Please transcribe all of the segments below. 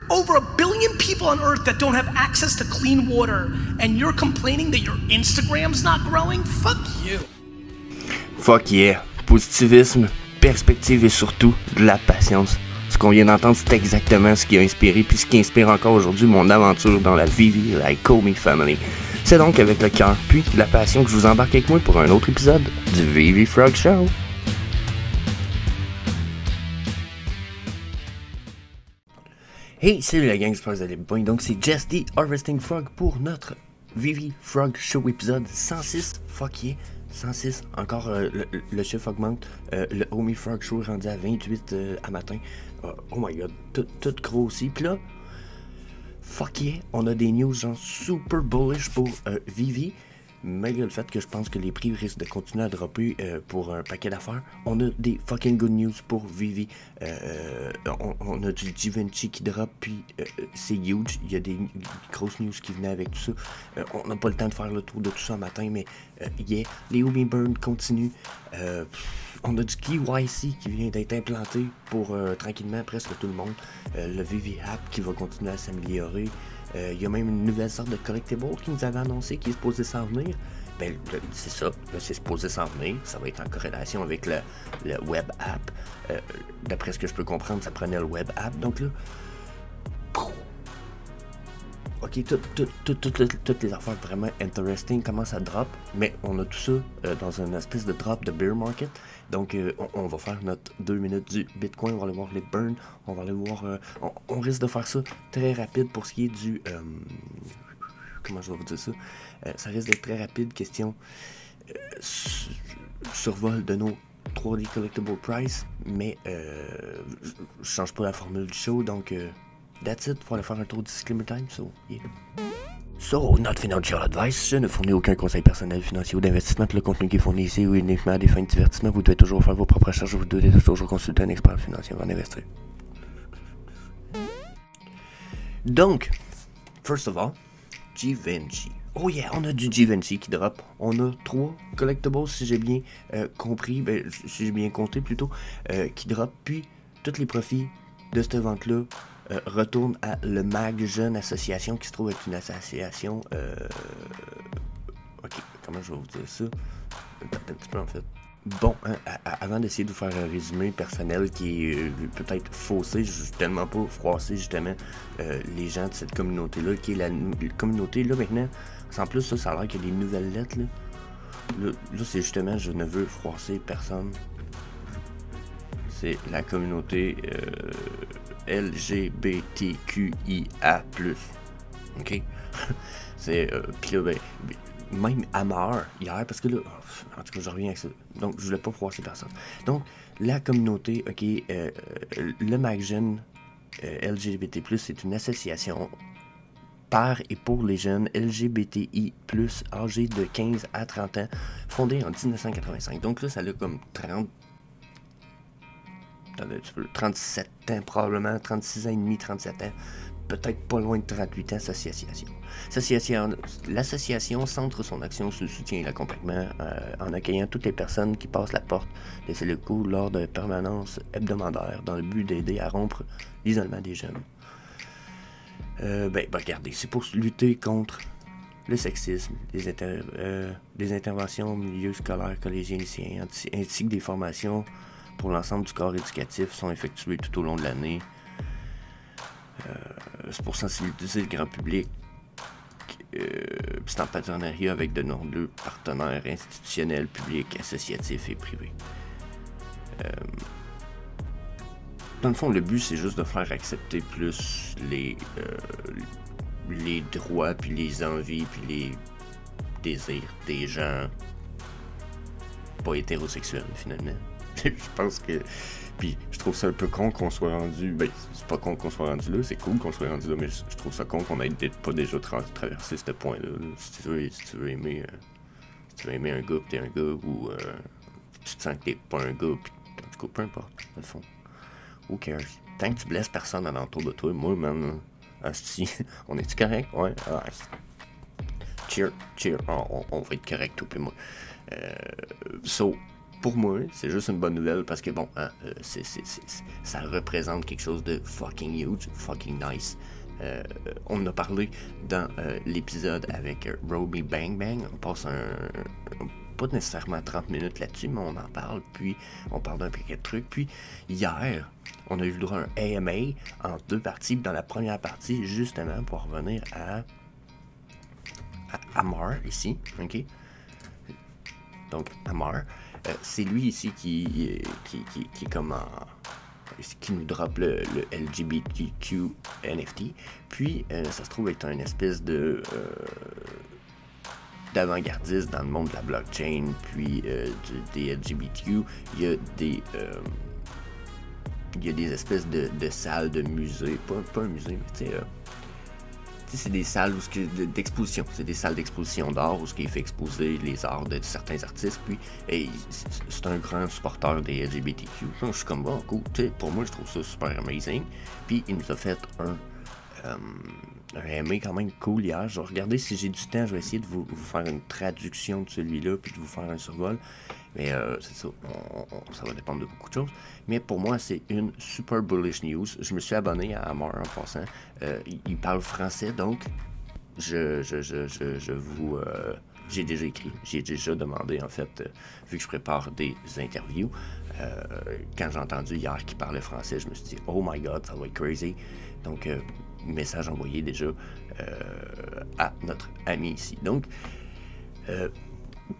Over 1 billion people on Earth that don't have access to clean water, and you're complaining that your Instagram's not growing? Fuck you. Fuck yeah. Positivisme, perspective et surtout de la patience. Ce qu'on vient d'entendre, c'est exactement ce qui a inspiré, puis ce qui inspire encore aujourd'hui mon aventure dans la Vivi Like Comey Family. C'est donc avec le cœur, puis la passion que je vous embarque avec moi pour un autre épisode du Vivi Frog Show. Hey, salut la gang, j'espère que vous allez bien. Donc c'est Jess the Harvesting Frog pour notre Vivi Frog Show épisode 106. Fuck yeah, 106. Encore le chiffre augmente. Le Homie Frog Show est rendu à 28 à matin. Oh my god, tout grossi. Puis là, fuck yeah, on a des news genre super bullish pour Vivi. Malgré le fait que je pense que les prix risquent de continuer à dropper pour un paquet d'affaires, on a des fucking good news pour Vivi. On a du Givenchy qui drop, puis c'est huge. Il y a des grosses news qui venaient avec tout ça. On n'a pas le temps de faire le tour de tout ça un matin, mais yeah, les Hoodie Burn continuent. On a du KYC qui vient d'être implanté pour tranquillement presque tout le monde. Le Vivi App qui va continuer à s'améliorer. Il y a même une nouvelle sorte de collectible qui nous avait annoncé qui est supposé s'en venir. Ben, c'est ça, là, c'est supposé s'en venir. Ça va être en corrélation avec le web app. D'après ce que je peux comprendre, ça prenait le web app. Donc là, ok, toutes les affaires vraiment interesting commencent à drop, mais on a tout ça dans une espèce de drop de bear market. Donc on va faire notre 2 minutes du Bitcoin, on va aller voir les burns, on va aller voir, on risque de faire ça très rapide pour ce qui est du, comment je vais vous dire ça, ça risque d'être très rapide, question survol de nos 3D Collectible Price, mais je change pas la formule du show, donc that's it, faut aller faire un tour de disclaimer time, so yeah. So, not financial advice, je ne fournis aucun conseil personnel, financier ou d'investissement. Le contenu qui est fourni ici ou uniquement à des fins de divertissement. Vous devez toujours faire vos propres recherches, vous devez toujours consulter un expert financier avant d'investir. Donc, first of all, Givenchy. Oh yeah, on a du Givenchy qui drop. On a 3 collectibles, si j'ai bien compris, si j'ai bien compté plutôt, qui drop. Puis, tous les profits de cette vente-là retourne à le Mag Jeune Association qui se trouve être une association ok, comment je vais vous dire ça? Un petit peu en fait. Bon, hein, avant d'essayer de vous faire un résumé personnel qui est peut-être faussé, je suis tellement pas froissé justement les gens de cette communauté-là, qui est la communauté là maintenant. En plus, ça a l'air qu'il y a des nouvelles lettres là. Là c'est justement, je ne veux froisser personne. C'est la communauté LGBTQIA+. OK? C'est... pis là, même à mort hier, parce que là... en tout cas, je reviens avec ça. Donc, je voulais pas froisser personne. Donc, la communauté, OK, le MagJeune LGBT+, c'est une association par et pour les jeunes LGBTI+, âgés de 15 à 30 ans, fondée en 1985. Donc là, ça a comme 37 ans probablement, 36 ans et demi, 37 ans, peut-être pas loin de 38 ans, l'association centre son action sur le soutien et l'accompagnement en accueillant toutes les personnes qui passent la porte des cellules lors de permanences hebdomadaires dans le but d'aider à rompre l'isolement des jeunes. Regardez, c'est pour lutter contre le sexisme, les interventions au milieu scolaire, collégien, lycéen, ainsi que des formations pour l'ensemble du corps éducatif sont effectuées tout au long de l'année. C'est pour sensibiliser le grand public. C'est en partenariat avec de nombreux partenaires institutionnels, publics, associatifs et privés. Dans le fond, le but, c'est juste de faire accepter plus les droits, puis les envies, puis les désirs des gens pas hétérosexuels, finalement. Je pense que... Puis je trouve ça un peu con qu'on soit rendu... c'est pas con qu'on soit rendu là, c'est cool qu'on soit rendu là, mais je trouve ça con qu'on ait pas déjà traversé ce point-là. Si tu veux aimer un gars, pis t'es un gars, ou tu te sens que t'es pas un gars, pis en tout cas, peu importe, dans le fond. Who cares? Tant que tu blesses personne alentour de toi, moi, man, on est-tu correct? Ouais, cheer, on va être correct, toi pis moi. pour moi, c'est juste une bonne nouvelle parce que bon, hein, ça représente quelque chose de fucking huge, fucking nice. On en a parlé dans l'épisode avec Roby Bang Bang. On passe pas nécessairement 30 minutes là-dessus, mais on en parle, puis on parle d'un paquet de trucs. Puis hier, on a eu le droit à un AMA en 2 parties. Puis dans la première partie, justement, pour revenir à Amar ici, ok? Donc Amar, c'est lui ici qui est comme qui nous drop le LGBTQ NFT. Puis ça se trouve être une espèce de d'avant-gardiste dans le monde de la blockchain, puis des LGBTQ. Il y a des espèces de salles de musées, pas un musée, mais tu sais, c'est des salles d'exposition, c'est des salles d'exposition d'art où il fait exposer les arts de certains artistes, puis c'est un grand supporter des LGBTQ. Je suis comme, bon, cool, pour moi je trouve ça super amazing. Puis il nous a fait un MA quand même cool hier. Je vais regarder si j'ai du temps, je vais essayer de vous faire une traduction de celui-là, puis de vous faire un survol. Mais c'est ça, ça va dépendre de beaucoup de choses. Mais pour moi, c'est une super bullish news. Je me suis abonné à Amar en passant. Il parle français, donc je vous... j'ai déjà écrit, j'ai déjà demandé, en fait, vu que je prépare des interviews. Quand j'ai entendu hier qu'il parlait français, je me suis dit, oh my god, ça va être crazy. Donc, message envoyé déjà à notre ami ici. Donc,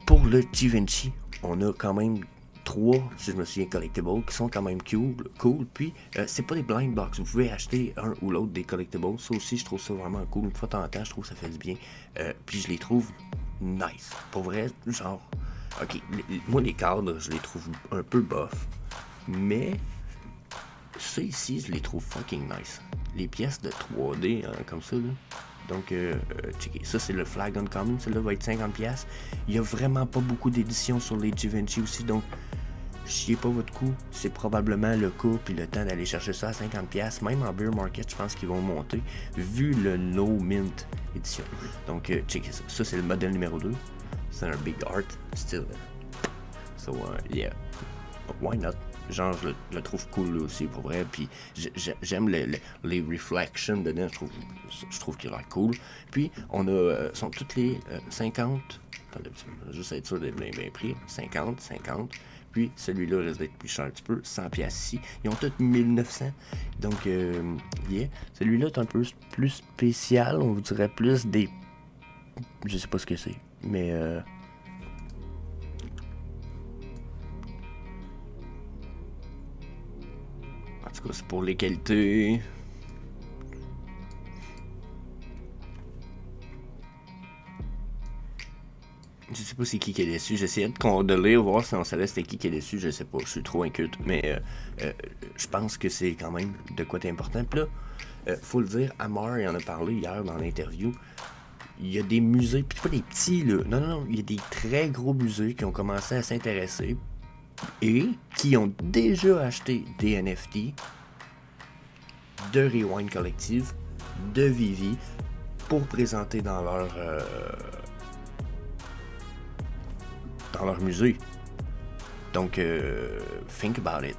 pour le Givenchy, on a quand même 3, si je me souviens, collectibles qui sont quand même cool. Puis, c'est pas des blind box. Vous pouvez acheter un ou l'autre des collectibles. Ça aussi, je trouve ça vraiment cool. Une fois de temps en temps, je trouve que ça fait du bien. Puis, je les trouve nice. Pour vrai, genre, ok, moi, les cadres, je les trouve un peu bof. Mais, ça ici, je les trouve fucking nice. Les pièces de 3D, hein, comme ça, là. Donc, checkez. Ça, c'est le Flag Uncommon. Celui-là va être 50$. Il n'y a vraiment pas beaucoup d'éditions sur les Givenchy aussi. Donc, chiez pas votre coup. C'est probablement le coup puis le temps d'aller chercher ça à 50$. Même en bear market, je pense qu'ils vont monter. Vu le No Mint édition. Donc, checkez ça. Ça, c'est le modèle numéro 2. C'est un big art. Still. So, yeah. Why not? Genre, je le trouve cool aussi, pour vrai. Puis, j'aime les reflections dedans. Je trouve qu'il a l'air cool. Puis, on a... sont toutes les 50... Attendez, juste être sûr d'être bien pris. 50. Puis, celui-là risque d'être plus cher un petit peu. 100$ ici. Ils ont tous 1900. Donc, yeah. Celui-là est un peu plus spécial. On vous dirait plus des... Je sais pas ce que c'est. Mais... En tout cas, c'est pour les qualités. Je sais pas c'est qui est déçu. J'essayais de lire, voir si on savait c'était qui est déçu. Je sais pas, je suis trop inculte. Mais je pense que c'est quand même de quoi d'important. Puis là, faut le dire, Amar, il en a parlé hier dans l'interview. Il y a des musées, puis pas des petits, là. Non, il y a des très gros musées qui ont commencé à s'intéresser et qui ont déjà acheté des NFT de Rewind Collective, de Vivi, pour présenter dans leur musée. Donc, think about it.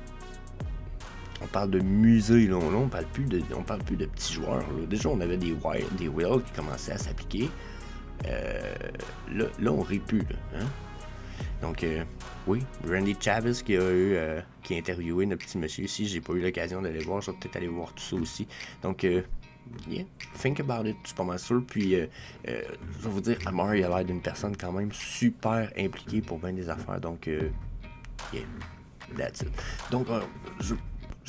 On parle de musée, là, on parle plus de petits joueurs. Là. Déjà, on avait des whales qui commençaient à s'appliquer. Là, on rit plus, là, hein? Donc, oui, Randy Chavez qui a interviewé notre petit monsieur ici. J'ai pas eu l'occasion d'aller voir. Je vais peut-être aller voir tout ça aussi. Donc, yeah, think about it, je suis pas mal sûr. Puis, je vais vous dire, Amar, il a l'air d'une personne quand même super impliquée pour bien des affaires. Donc, yeah, that's it. Donc, je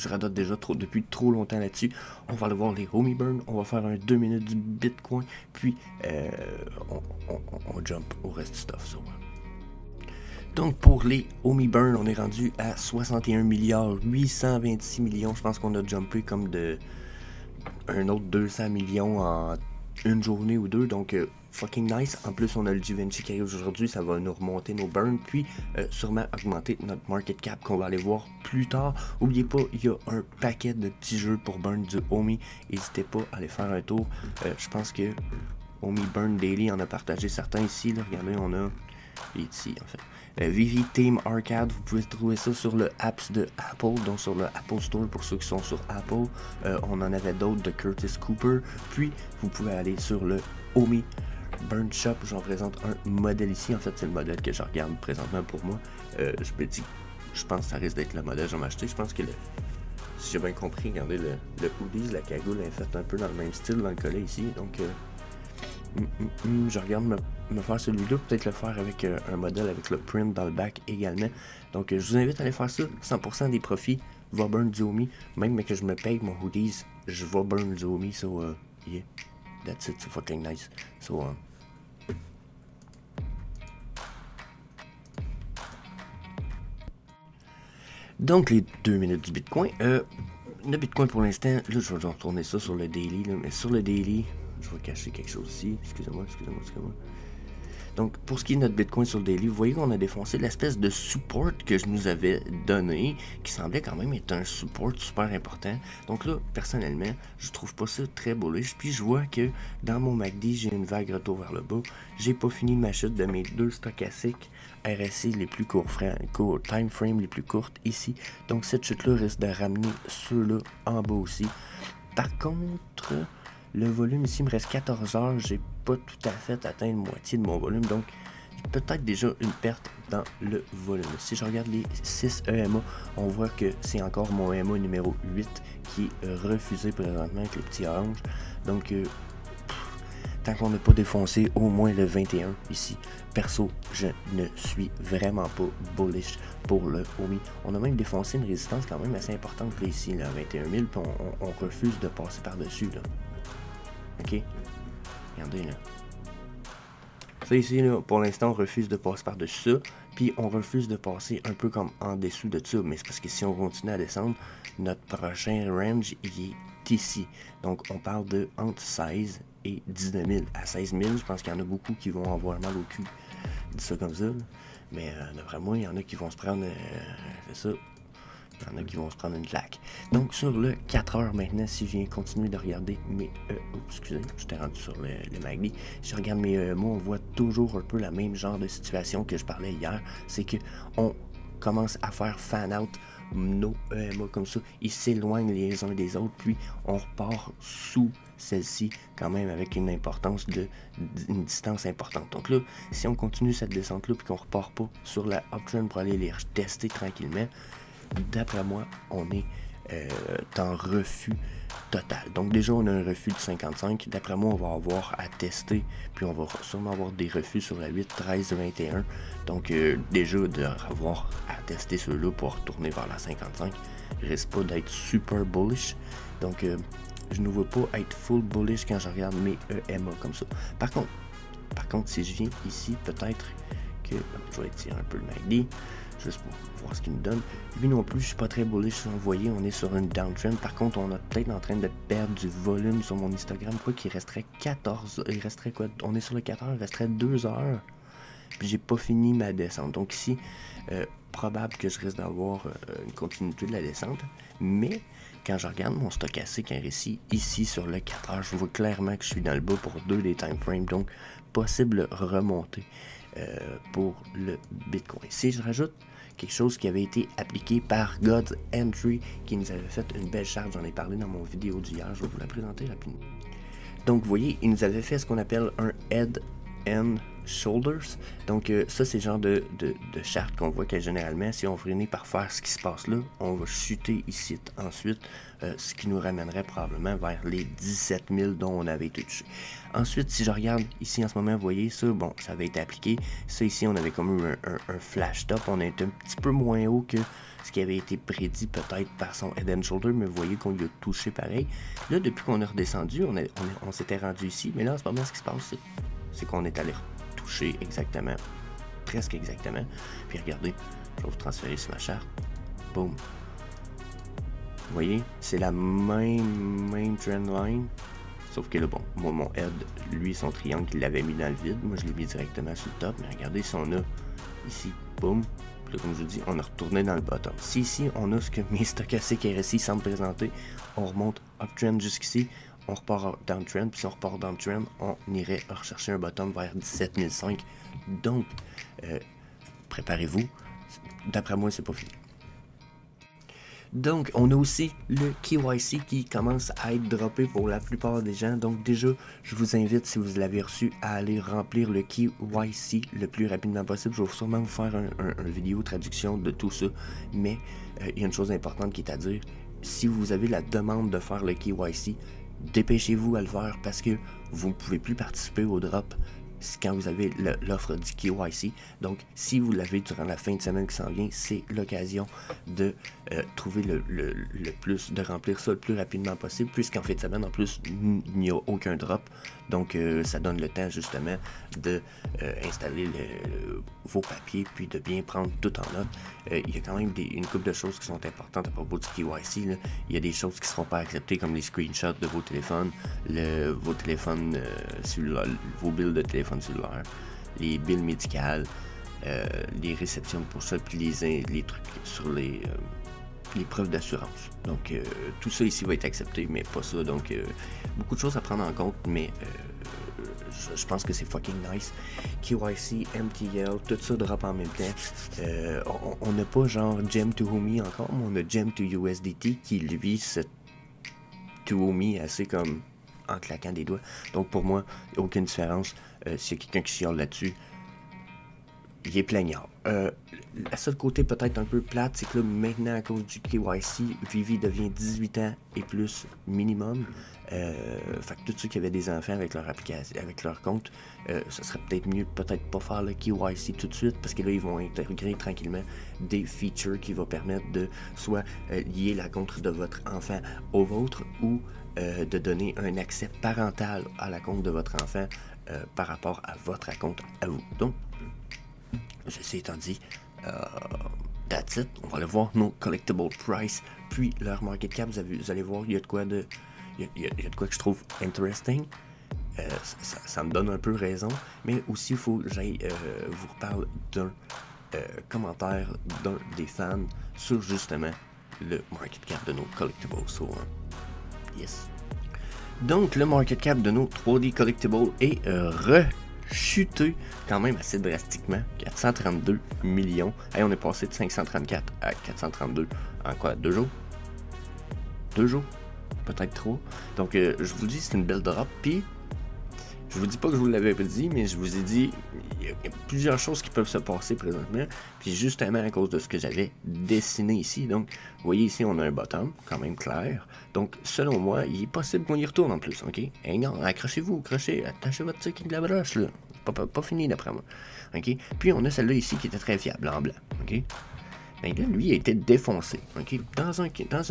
radote déjà depuis trop longtemps là-dessus. On va aller voir les Homie Burn. On va faire un 2 minutes du Bitcoin. Puis, on jump au reste du stuff. So. Donc, pour les Homie Burn, on est rendu à 61 milliards 826 millions. Je pense qu'on a jumpé comme de un autre 200 millions en une journée ou deux. Donc, fucking nice. En plus, on a le Givenchy qui arrive aujourd'hui. Ça va nous remonter nos burns. Puis, sûrement augmenter notre market cap qu'on va aller voir plus tard. N'oubliez pas, il y a un paquet de petits jeux pour burn du Homie. N'hésitez pas à aller faire un tour. Je pense que Homie Burn Daily en a partagé certains ici. Là. Regardez, on a ici, en fait. Vivi Team Arcade, vous pouvez trouver ça sur le apps de Apple, donc sur le Apple Store pour ceux qui sont sur Apple. On en avait d'autres de Curtis Cooper. Puis, vous pouvez aller sur le Omi Burn Shop. J'en présente un modèle ici. En fait, c'est le modèle que je regarde présentement pour moi. Je me dis, je pense que ça risque d'être le modèle que je vais m'acheter. Je pense que, si j'ai bien compris, regardez, le hoodies, la cagoule est faite un peu dans le même style dans le collet ici. Donc, je regarde me faire celui-là, peut-être le faire avec un modèle avec le print dans le back également. Donc je vous invite à aller faire ça. 100% des profits va burn du Omi. Même que je me paye mon hoodies, je vais burn du Omi. So yeah, that's it, so fucking nice. So donc les 2 minutes du Bitcoin. Le Bitcoin pour l'instant, là je vais retourner ça sur le daily, là, mais sur le daily, je vais cacher quelque chose ici. Excusez-moi. Donc, pour ce qui est de notre Bitcoin sur le daily, vous voyez qu'on a défoncé l'espèce de support que je nous avais donné, qui semblait quand même être un support super important. Donc là, personnellement, je trouve pas ça très bullish. Puis je vois que dans mon MACD, j'ai une vague retour vers le bas. J'ai pas fini ma chute de mes 2 stochastiques RSI les plus courts, time frame les plus courtes ici. Donc cette chute-là risque de ramener ceux-là en bas aussi. Par contre, le volume ici me reste 14 heures, j'ai pas tout à fait atteint la moitié de mon volume, donc peut-être déjà une perte dans le volume. Si je regarde les 6 EMA, on voit que c'est encore mon EMA numéro 8 qui est refusé présentement avec le petit orange. Donc, tant qu'on n'a pas défoncé au moins le 21 ici, perso, je ne suis vraiment pas bullish pour le Omi. On a même défoncé une résistance quand même assez importante là, ici, là, 21 000, puis on refuse de passer par-dessus, là. Ok, regardez là. Ça ici, là, pour l'instant, on refuse de passer par-dessus ça. Puis on refuse de passer un peu comme en dessous de ça. Mais c'est parce que si on continue à descendre, notre prochain range, il est ici. Donc on parle de entre 16 et 19 000. À 16 000, je pense qu'il y en a beaucoup qui vont avoir mal au cul. Je dis ça comme ça. Là. Mais d'après moi, il y en a qui vont se prendre... c'est ça. Il y en a qui vont se prendre une claque. Donc sur le 4 heures maintenant, si je viens continuer de regarder mes... excusez, j'étais rendu sur le MACD. Si je regarde mes EMA, on voit toujours un peu la même genre de situation que je parlais hier. C'est que on commence à faire fan-out nos EMA comme ça. Ils s'éloignent les uns des autres, puis on repart sous celle-ci quand même avec une importance une distance importante. Donc là, si on continue cette descente-là, puis qu'on repart pas sur la uptrend pour aller les tester tranquillement, d'après moi, on est en refus total. Donc déjà, on a un refus de 55. D'après moi, on va avoir à tester. Puis on va sûrement avoir des refus sur la 8, 13, 21. Donc déjà, d'avoir à tester ceux-là pour retourner vers la 55. Risque pas d'être super bullish. Donc je ne veux pas être full bullish quand je regarde mes EMA comme ça. Par contre, si je viens ici, peut-être que... Je vais étirer un peu le MACD. Juste pour voir ce qu'il nous donne. Lui non plus, je suis pas très bullish. Vous voyez, on est sur une downtrend. Par contre, on est peut-être en train de perdre du volume sur mon Instagram. Quoi qu'il resterait 14... Il resterait quoi? On est sur le 4 heures, il resterait 2 heures. Puis j'ai pas fini ma descente. Donc ici, probable que je risque d'avoir une continuité de la descente. Mais quand je regarde mon stochastique RSI ici sur le 4 heures, je vois clairement que je suis dans le bas pour 2 des time frames. Donc, possible remontée pour le Bitcoin. Si je rajoute quelque chose qui avait été appliqué par God's Entry, qui nous avait fait une belle charge, j'en ai parlé dans mon vidéo d'hier, je vais vous la présenter rapidement. Donc vous voyez, il nous avait fait ce qu'on appelle un Head and Shoulders. Donc ça c'est le genre de charte qu'on voit que généralement, si on finit par faire ce qui se passe là, on va chuter ici ensuite, ce qui nous ramènerait probablement vers les 17 000 dont on avait été touché. Ensuite, si je regarde ici en ce moment, vous voyez ça, bon, ça avait été appliqué. Ça ici, on avait comme eu un flash top, on est un petit peu moins haut que ce qui avait été prédit peut-être par son Head and Shoulder, mais vous voyez qu'on lui a touché pareil. Là, depuis qu'on est redescendu, on s'était rendu ici, mais là, en ce moment, ce qui se passe, c'est qu'on est allé toucher exactement, presque exactement. Puis regardez, je vais vous transférer sur ma charte. Boum. Vous voyez, c'est la même trend line. Sauf que là, bon, moi, mon head, lui, son triangle, il l'avait mis dans le vide. Moi, je l'ai mis directement sur le top. Mais regardez, si on a ici, boum. Puis là, comme je vous dis, on a retourné dans le bottom. Si ici, on a ce que mes stochastiques RSI semblent présenter, on remonte uptrend jusqu'ici. On repart downtrend, puis si on repart downtrend, on irait rechercher un bottom vers 17 500. Donc, préparez-vous. D'après moi, c'est pas fini. Donc, on a aussi le KYC qui commence à être droppé pour la plupart des gens. Donc, déjà, je vous invite, si vous l'avez reçu, à aller remplir le KYC le plus rapidement possible. Je vais sûrement vous faire un vidéo traduction de tout ça. Mais, il y a une chose importante qui est à dire. Si vous avez la demande de faire le KYC, dépêchez-vous à le faire parce que vous ne pouvez plus participer au drop quand vous avez l'offre du KYC. Donc, si vous l'avez durant la fin de semaine qui s'en vient, c'est l'occasion de trouver le plus, de remplir ça le plus rapidement possible, puisqu'en fin de semaine, en plus, il n'y a aucun drop. Donc, ça donne le temps, justement, de installer vos papiers, puis de bien prendre tout en note. Il y a quand même une couple de choses qui sont importantes à propos du KYC. Là. Il y a des choses qui ne seront pas acceptées, comme les screenshots de vos téléphones, vos téléphones cellulaires, vos billes de téléphone cellulaire, les billes médicales, les réceptions pour ça, puis les trucs sur les preuves d'assurance. Donc, tout ça ici va être accepté, mais pas ça. Donc, beaucoup de choses à prendre en compte, mais je pense que c'est fucking nice. KYC, MTL, tout ça drop en même temps. On n'a pas genre Gem to Homey encore, mais on a Gem to USDT qui, lui, se to Homey assez comme en claquant des doigts. Donc, pour moi, il n'y a aucune différence. S'il y a quelqu'un qui chiale là-dessus, il est plaignard. La seule côté peut-être un peu plate, c'est que là, maintenant, à cause du KYC, Vivi devient 18 ans et plus minimum. Fait que tous ceux qui avaient des enfants avec leur application, avec leur compte, ce serait peut-être mieux peut-être pas faire le KYC tout de suite, parce que là, ils vont intégrer tranquillement des features qui vont permettre de soit lier la compte de votre enfant au vôtre, ou de donner un accès parental à la compte de votre enfant par rapport à votre compte à vous. Donc, ceci étant dit, that's it. On va aller voir nos collectible price, puis leur market cap. Vous allez voir, il y a de quoi que je trouve interesting. Ça me donne un peu raison, mais aussi il faut que j'aille vous reparle d'un commentaire d'un des fans sur justement le market cap de nos collectibles. So, yes. Donc, le market cap de nos 3D collectibles est chuté quand même assez drastiquement, 432 millions. Hey, on est passé de 534 à 432 en quoi, 2 jours? 2 jours? Peut-être 3. Donc, je vous dis, c'est une belle drop. Puis, je vous dis pas que je vous l'avais dit, mais je vous ai dit, il y a plusieurs choses qui peuvent se passer présentement. Puis, justement, à cause de ce que j'avais dessiné ici. Donc, vous voyez ici, on a un bottom, quand même clair. Donc, selon moi, il est possible qu'on y retourne en plus, ok? Hey, non, accrochez-vous, attachez votre truc avec la broche, là. Pas fini d'après moi. OK? Puis on a celle-là ici qui était très fiable, en blanc. OK? Mais là, lui, il a été défoncé. OK? Dans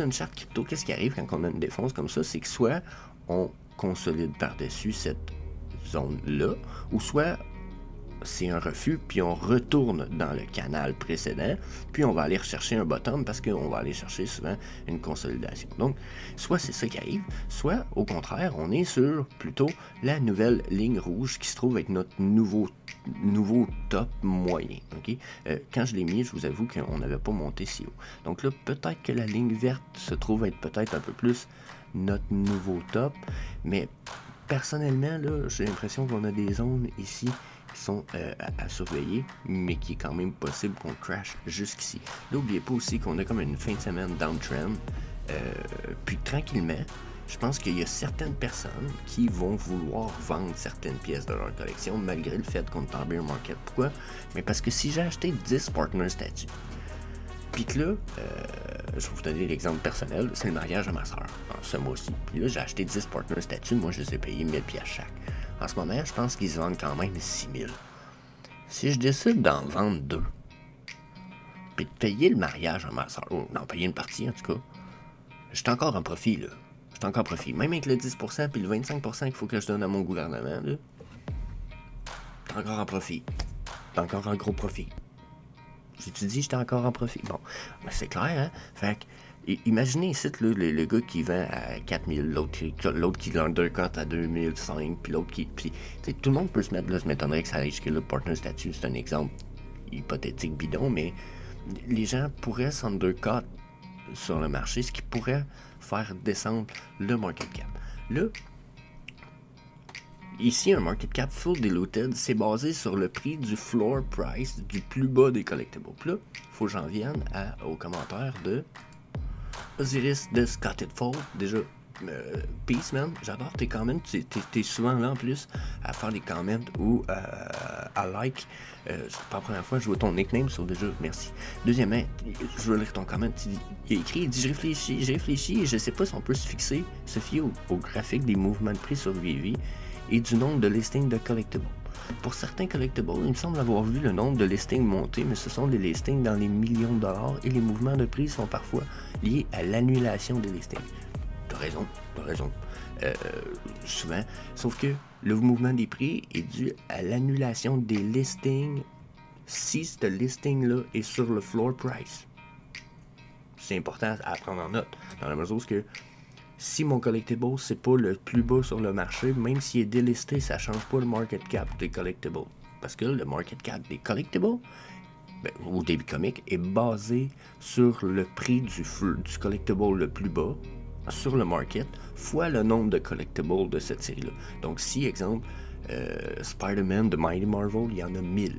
une charte crypto, qu'est-ce qui arrive quand on a une défonce comme ça? C'est que soit on consolide par-dessus cette zone-là, ou soit c'est un refus, puis on retourne dans le canal précédent, puis on va aller rechercher un bottom parce qu'on va aller chercher souvent une consolidation. Donc, soit c'est ça qui arrive, soit au contraire, on est sur plutôt la nouvelle ligne rouge qui se trouve avec notre nouveau top moyen. Okay? Quand je l'ai mis, je vous avoue qu'on n'avait pas monté si haut. Donc là, peut-être que la ligne verte se trouve être peut-être un peu plus notre nouveau top, mais personnellement, là, j'ai l'impression qu'on a des zones ici qui sont à surveiller, mais qui est quand même possible qu'on crash jusqu'ici. N'oubliez pas aussi qu'on a comme une fin de semaine downtrend, puis tranquillement, je pense qu'il y a certaines personnes qui vont vouloir vendre certaines pièces de leur collection, malgré le fait qu'on est en bear market. Pourquoi? Mais parce que si j'ai acheté 10 partner statues, puis que là, je vais vous donner l'exemple personnel, c'est le mariage de ma soeur, ce mois-ci. Puis là, j'ai acheté 10 partner statues, moi je les ai payés 1000$ chaque. En ce moment, je pense qu'ils se vendent quand même 6000$. Si je décide d'en vendre 2, puis de payer le mariage à ma soeur, ou d'en payer une partie en tout cas, je suis encore en profit, là. Je suis encore en profit. Même avec le 10% puis le 25% qu'il faut que je donne à mon gouvernement, là, t'es encore en profit. T'es encore en gros profit. J'ai-tu dit j'étais encore en profit? Bon, ben c'est clair, hein? Fait que, imaginez ici le gars qui vend à 4000, l'autre qui l'undercut à 2005, puis l'autre qui... Puis, tout le monde peut se mettre là, je m'étonnerait que ça aille jusque là, partner statut, c'est un exemple hypothétique bidon, mais les gens pourraient s'undercut sur le marché, ce qui pourrait faire descendre le market cap. Là, ici, un market cap full diluted, c'est basé sur le prix du floor price du plus bas des collectibles. Puis là, faut que j'en vienne aux commentaires de Osiris de Scotted Fold. Déjà, peace man, j'adore tes comments, t'es souvent là en plus à faire des comments ou à like. C'est pas la première fois que je vois ton nickname, so déjà, merci. Deuxièmement, je veux lire ton comment, il a écrit, il dit je réfléchis et je sais pas si on peut se fier au graphique des mouvements de prix sur VV et du nombre de listings de collectibles. Pour certains collectibles, il me semble avoir vu le nombre de listings monter, mais ce sont des listings dans les millions de dollars et les mouvements de prix sont parfois liés à l'annulation des listings. T'as raison. Souvent. Sauf que le mouvement des prix est dû à l'annulation des listings si ce listing-là est sur le floor price. C'est important à prendre en note. Dans la mesure où si mon collectible c'est pas le plus bas sur le marché, même s'il est délisté, ça change pas le market cap des collectibles. Parce que le market cap des collectibles, ou des comics, est basé sur le prix du collectible le plus bas sur le market fois le nombre de collectibles de cette série-là. Donc, si, exemple, Spider-Man de Mighty Marvel, il y en a 1000,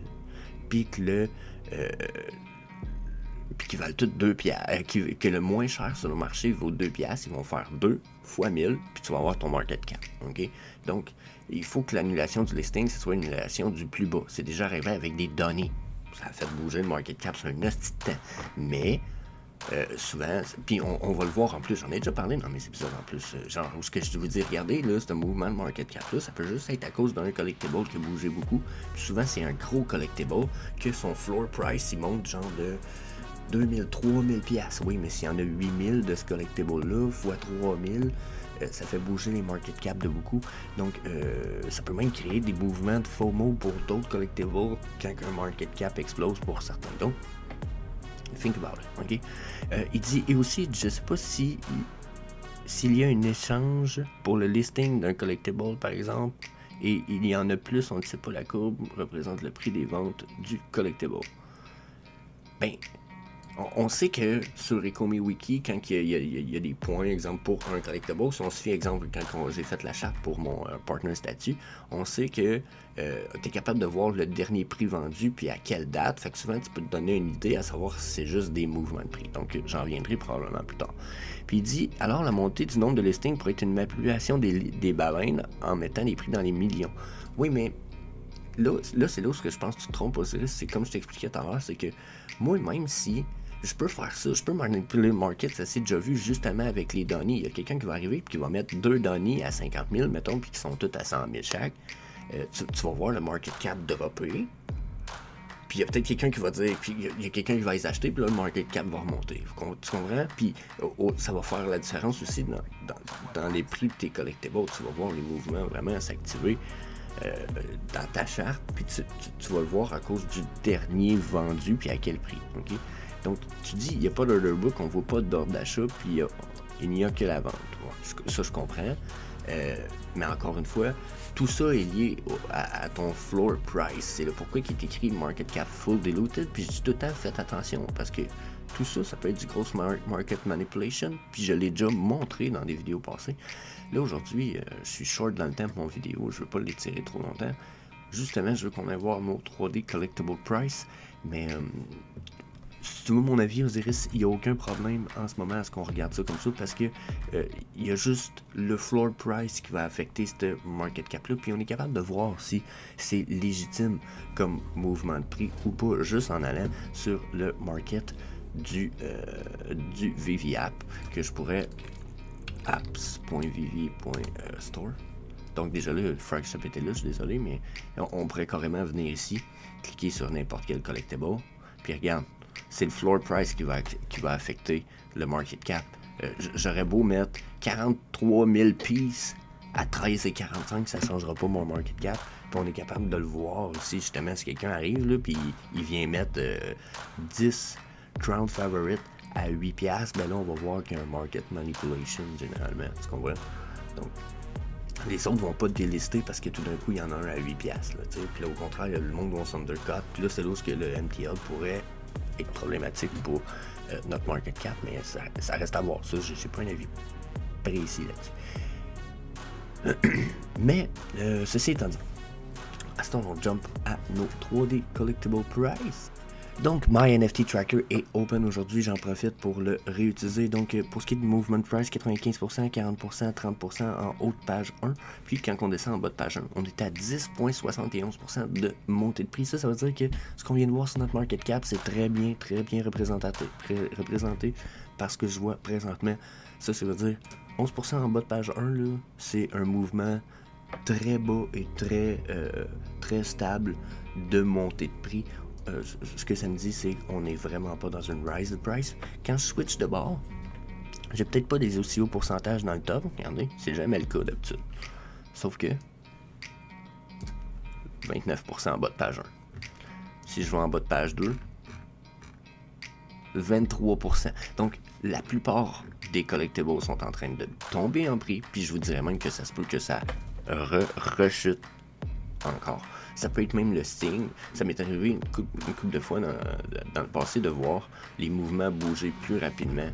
puis que puis qu'ils valent tous 2 piastres, que le moins cher sur le marché vaut 2 piastres, ils vont faire 2 fois 1000, puis tu vas avoir ton market cap. Okay? Donc, il faut que l'annulation du listing, ce soit une annulation du plus bas. C'est déjà arrivé avec des données. Ça a fait bouger le market cap sur un hostie de temps. Mais, souvent, puis on va le voir en plus, j'en ai déjà parlé dans mes épisodes en plus, genre où ce que je vous dis, regardez, là, ce mouvement de market cap là, ça peut juste être à cause d'un collectible qui a bougé beaucoup, puis souvent c'est un gros collectible que son floor price, il monte genre de 2000, 3000 piastres, oui, mais s'il y en a 8000 de ce collectible là, fois 3000, ça fait bouger les market cap de beaucoup, donc ça peut même créer des mouvements de FOMO pour d'autres collectibles quand un market cap explose pour certains. Donc, think about it, ok? Il dit, et aussi, je sais pas s'il y a un échange pour le listing d'un collectible, par exemple, et il y en a plus, on ne sait pas, la courbe représente le prix des ventes du collectible. Ben, on sait que sur Ecomi Wiki, quand il y a des points, exemple pour un collectible, si on se fait exemple quand j'ai fait la charte pour mon partner statut, on sait que tu es capable de voir le dernier prix vendu puis à quelle date. Fait que souvent tu peux te donner une idée à savoir si c'est juste des mouvements de prix. Donc j'en reviendrai probablement plus tard. Puis il dit, alors la montée du nombre de listings pourrait être une manipulation des baleines en mettant les prix dans les millions. Oui, mais là c'est là où je pense que tu te trompes, Osiris. C'est comme je t'expliquais tout à l'heure, c'est que moi, même si je peux faire ça, je peux manipuler le market, ça s'est déjà vu justement avec les données. Il y a quelqu'un qui va arriver et qui va mettre 2 données à 50 000, mettons, puis qui sont toutes à 100 000 chaque. Tu vas voir le market cap dropper. Puis il y a peut-être quelqu'un qui va dire, puis il y a quelqu'un qui va les acheter, puis là, le market cap va remonter. Tu comprends? Puis ça va faire la différence aussi dans les prix de tes collectibles. Tu vas voir les mouvements vraiment s'activer dans ta charte, puis tu vas le voir à cause du dernier vendu, puis à quel prix. Okay? Donc, tu dis, il n'y a pas d'order book, on ne voit pas d'ordre d'achat, puis il n'y a que la vente. Ouais, ça, je comprends. Mais encore une fois, tout ça est lié à ton floor price. C'est là pourquoi il est écrit market cap full diluted. Puis je dis tout le temps, faites attention, parce que tout ça, ça peut être du gross market manipulation. Puis je l'ai déjà montré dans des vidéos passées. Là, aujourd'hui, je suis short dans le temps pour mon vidéo. Je ne veux pas l'étirer trop longtemps. Justement, je veux qu'on aille voir mon 3D collectible price. Mais si tu veux mon avis, Osiris, il n'y a aucun problème en ce moment à ce qu'on regarde ça comme ça, parce que il y a juste le floor price qui va affecter ce market cap là, puis on est capable de voir si c'est légitime comme mouvement de prix ou pas, juste en allant sur le market du VV app, que je pourrais apps.vv.store. Donc déjà là, le flagship était là, je suis désolé, mais on pourrait carrément venir ici, cliquer sur n'importe quel collectible, puis regarde, c'est le floor price qui va affecter le market cap. J'aurais beau mettre 43 000 pieces à 13,45, ça ne changera pas mon market cap. Puis on est capable de le voir aussi, justement, si quelqu'un arrive, là, puis il vient mettre 10 Crown Favorite à 8 piastres, ben là, on va voir qu'il y a un market manipulation, généralement. Tu comprends? Donc, les autres vont pas délister parce que tout d'un coup, il y en a un à 8 piastres, là, tu sais. Puis là, au contraire, le monde va s'undercut. Puis là, c'est là où le MTL pourrait être problématique pour notre market cap, mais ça reste à voir. Ça, j'ai pas un avis précis là-dessus. Mais, ceci étant dit, à ce temps, on jump à nos 3D Collectible Price. Donc, My NFT Tracker est open aujourd'hui, j'en profite pour le réutiliser. Donc, pour ce qui est du Movement Price, 95%, 40%, 30% en haut de page 1. Puis, quand on descend en bas de page 1, on est à 10,71% de montée de prix. Ça veut dire que ce qu'on vient de voir sur notre market cap, c'est très bien représenté par ce que je vois présentement. Ça veut dire 11% en bas de page 1, là, c'est un mouvement très bas et très stable de montée de prix. Ce que ça me dit, c'est qu'on n'est vraiment pas dans une rise de price. Quand je switch de bord, j'ai peut-être pas des aussi hauts pourcentages dans le top. Regardez, c'est jamais le cas d'habitude. Sauf que 29% en bas de page 1. Si je vais en bas de page 2, 23%. Donc, la plupart des collectibles sont en train de tomber en prix. Puis je vous dirais même que ça se peut que ça rechute encore. Ça peut être même le signe. Ça m'est arrivé une couple de fois dans le passé de voir les mouvements bouger plus rapidement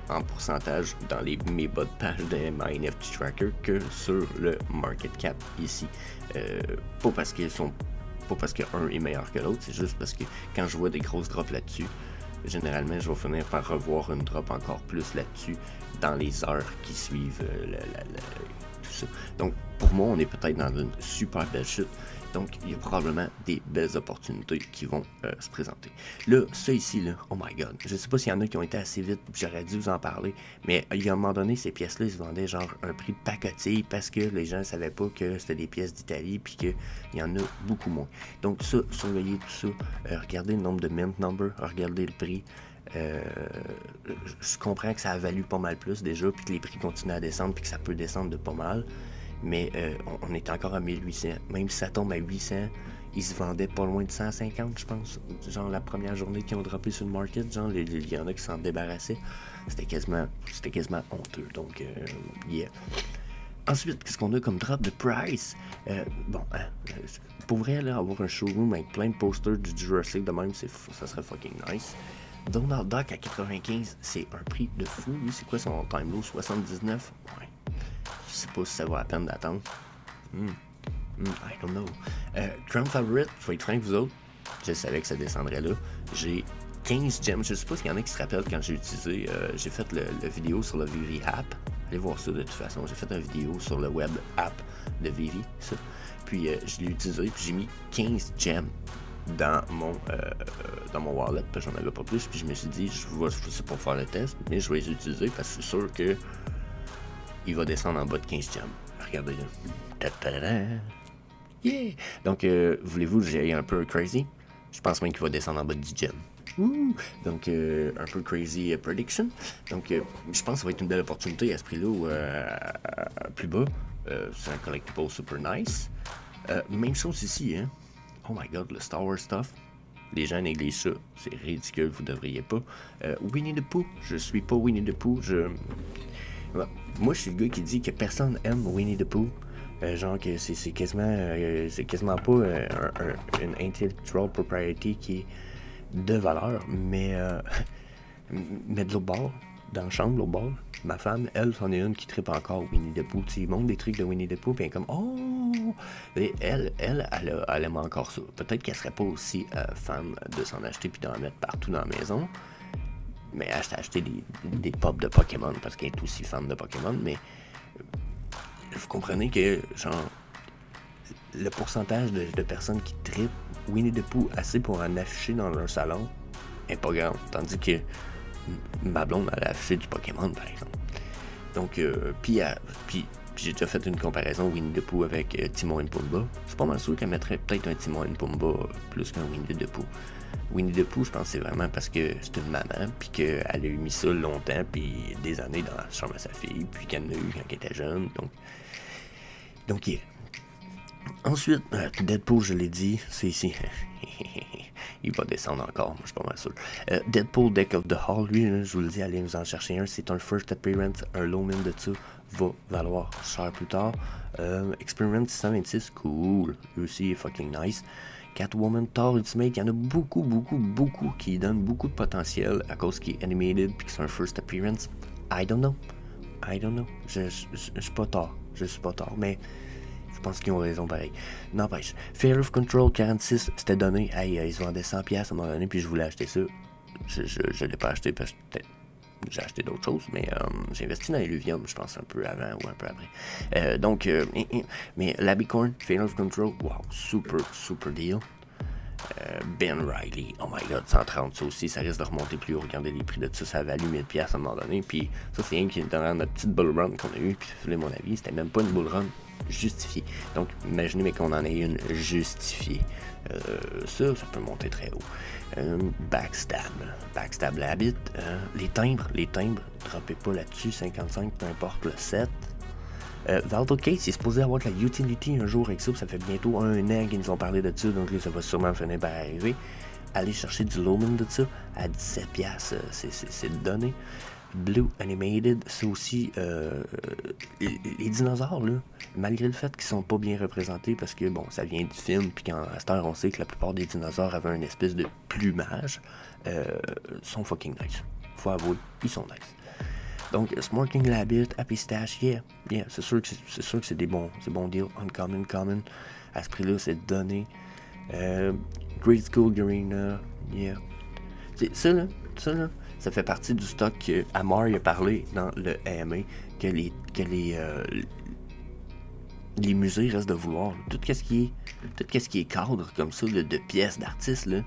en pourcentage dans mes bas de page de My NFT Tracker que sur le market cap ici. Pas parce qu'un est meilleur que l'autre, c'est juste parce que quand je vois des grosses drops là-dessus, généralement je vais finir par revoir une drop encore plus là-dessus dans les heures qui suivent tout ça. Donc pour moi, on est peut-être dans une super belle chute. Donc, il y a probablement des belles opportunités qui vont se présenter. Là, ça ici, là, oh my god, je sais pas s'il y en a qui ont été assez vite, j'aurais dû vous en parler, mais il y a un moment donné, ces pièces-là, ils se vendaient genre un prix de pacotille parce que les gens ne savaient pas que c'était des pièces d'Italie puis qu'il y en a beaucoup moins. Donc ça, surveillez tout ça, regardez le nombre de mint number, regardez le prix. Je comprends que ça a valu pas mal plus déjà, puis que les prix continuent à descendre, puis que ça peut descendre de pas mal. Mais on est encore à 1800. Même si ça tombe à 800, ils se vendaient pas loin de 150, je pense. Genre la première journée qu'ils ont droppé sur le market, genre il y en a qui s'en débarrassaient. C'était quasiment honteux. Donc, yeah. Ensuite, qu'est-ce qu'on a comme drop de price? Pour vrai, là, avoir un showroom avec plein de posters du Jurassic de même, ça serait fucking nice. Donald Duck à 95, c'est un prix de fou. Lui, c'est quoi son time low? 79? Ouais. Je sais pas si ça vaut la peine d'attendre. I don't know. Crown Favorite, je vais être franc avec vous autres. Je savais que ça descendrait là. J'ai 15 gems. Je sais pas s'il y en a qui se rappellent quand j'ai utilisé. J'ai fait le vidéo sur le Vivi app. Allez voir ça de toute façon. J'ai fait une vidéo sur le web app de Vivi. Ça. Puis je l'ai utilisé. Puis j'ai mis 15 gems dans mon wallet. Puis j'en avais pas plus. Puis je me suis dit, c'est pour faire le test. Mais je vais les utiliser parce que je suis sûr que il va descendre en bas de 15 gems. Regardez là. Yeah! Donc, voulez-vous que j'aille un peu crazy? Je pense même qu'il va descendre en bas de 10 gems. Donc, un peu crazy prediction. Donc, je pense que ça va être une belle opportunité à ce prix-là ou plus bas. C'est un collectible super nice. Même chose ici, hein. Oh my god, le Star Wars stuff. Les gens négligent ça. C'est ridicule, vous devriez pas. Winnie the Pooh. Je suis pas Winnie the Pooh. Moi, je suis le gars qui dit que personne aime Winnie the Pooh. Genre que c'est quasiment pas une intellectual propriety qui est de valeur, mais de l'autre bord, dans la chambre, l'autre bord, ma femme, elle, c'en est une qui trippe encore Winnie the Pooh. Il montre des trucs de Winnie the Pooh, puis elle est comme oh! Et elle aime encore ça. Peut-être qu'elle serait pas aussi fan de s'en acheter puis d'en mettre partout dans la maison. Mais elle a acheté des pops de Pokémon parce qu'elle est aussi fan de Pokémon, mais vous comprenez que, genre, le pourcentage de personnes qui trippent Winnie the Pooh assez pour en afficher dans leur salon est pas grand. Tandis que ma blonde, elle a affiché du Pokémon, par exemple. Donc, puis j'ai déjà fait une comparaison Winnie the Pooh avec Timon et Pumba. Je suis pas mal sûr qu'elle mettrait peut-être un Timon et Pumba plus qu'un Winnie the Pooh. Winnie the Pooh, je pense que c'est vraiment parce que c'est une maman, puis qu'elle a eu mis ça longtemps, puis des années dans la chambre à sa fille, puis qu'elle en a eu quand elle était jeune, donc yeah. Ensuite, Deadpool, je l'ai dit, c'est ici. Il va descendre encore, moi je suis pas mal sûr. Deadpool Deck of the Hall, lui, là, je vous le dis, allez vous en chercher un, c'est un first appearance, un low min de ça, va valoir cher plus tard. Experiment 626, cool, lui aussi est fucking nice. Catwoman Thor Ultimate, il y en a beaucoup qui donnent beaucoup de potentiel à cause qu'il est animated puis que c'est un first appearance. I don't know. I don't know. Je suis pas tort. Je suis pas tort, mais je pense qu'ils ont raison pareil. N'empêche. Fear of Control 46, c'était donné. Hey, ils se vendaient 100$ à un moment donné, puis je voulais acheter ça. Je l'ai pas acheté parce que j'ai acheté d'autres choses, mais j'ai investi dans Illuvium, je pense, un peu avant ou un peu après. Mais l'Abicorn, Fear of Control, wow, super deal. Ben Riley, oh my god, 130, ça aussi, ça risque de remonter plus haut. Regardez les prix de ça, ça a valu 1000$ à un moment donné. Puis ça, c'est rien qui est dans notre petite bull run qu'on a eu. Puis, à mon avis, c'était même pas une bull run justifiée. Donc, imaginez, mais qu'on en ait une justifiée. Ça peut monter très haut. Backstab Labbit, les timbres, droppez pas là-dessus, 55, peu importe le set. Valdo Case, il est supposé avoir de la utility un jour avec ça, ça fait bientôt un an qu'ils nous ont parlé de ça, donc là, ça va sûrement finir par arriver. Aller chercher du Loman de ça à 17$, c'est donné. Blue Animated, c'est aussi les dinosaures, là, malgré le fait qu'ils sont pas bien représentés, parce que bon, ça vient du film, puis qu'à cette heure, on sait que la plupart des dinosaures avaient une espèce de plumage, sont fucking nice. Faut avouer, ils sont nice. Donc, Smoking Labbit, Happy Stash, yeah, c'est sûr que c'est des bons deals. Uncommon, Common, à ce prix-là, c'est donné. Great School Garena, yeah. Ça fait partie du stock que Amar a parlé dans le AMA, que les musées restent de vouloir. Tout ce qui est cadre comme ça, là, de pièces d'artistes, là,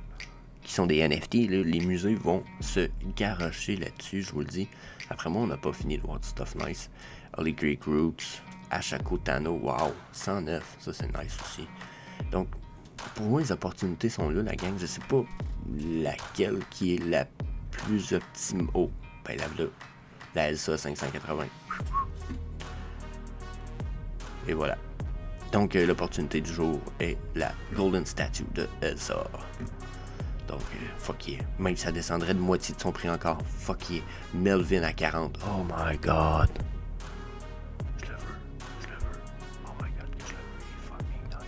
qui sont des NFT, là, les musées vont se garrocher là-dessus, je vous le dis. Après moi, on n'a pas fini de voir du stuff nice. Holy Creek Roots, Ashako Tano, wow, 109, ça c'est nice aussi. Donc, pour moi, les opportunités sont là, la gang. Je sais pas laquelle qui est la plus optimale. Oh, ben là, la Elsa 580. Et voilà. Donc, l'opportunité du jour est la Golden Statue de Elsa. Donc, fuck yeah. Même si ça descendrait de moitié de son prix encore, fuck yeah. Melvin à 40. Oh my god. Je le veux. Oh my god, je le veux. Il est fucking nice.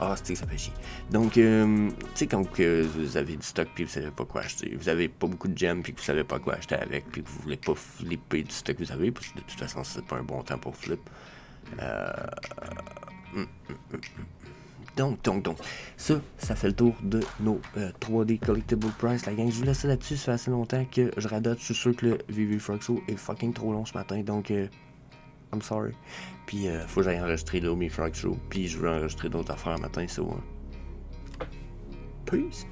Ah, c'est que ça fait chier. Donc, tu sais, quand vous avez du stock puis vous savez pas quoi acheter, vous avez pas beaucoup de gemmes puis que vous savez pas quoi acheter avec puis que vous voulez pas flipper du stock que vous avez, parce que de toute façon, c'est pas un bon temps pour flip. Donc, ça fait le tour de nos 3D Collectible Price. La gang, je vous laisse ça là-dessus, ça fait assez longtemps que je radote. Je suis sûr que le VV Frog Show est fucking trop long ce matin, donc I'm sorry. Puis, faut que j'aille enregistrer le Mi Frog Show, puis je veux enregistrer d'autres affaires matin, so peace.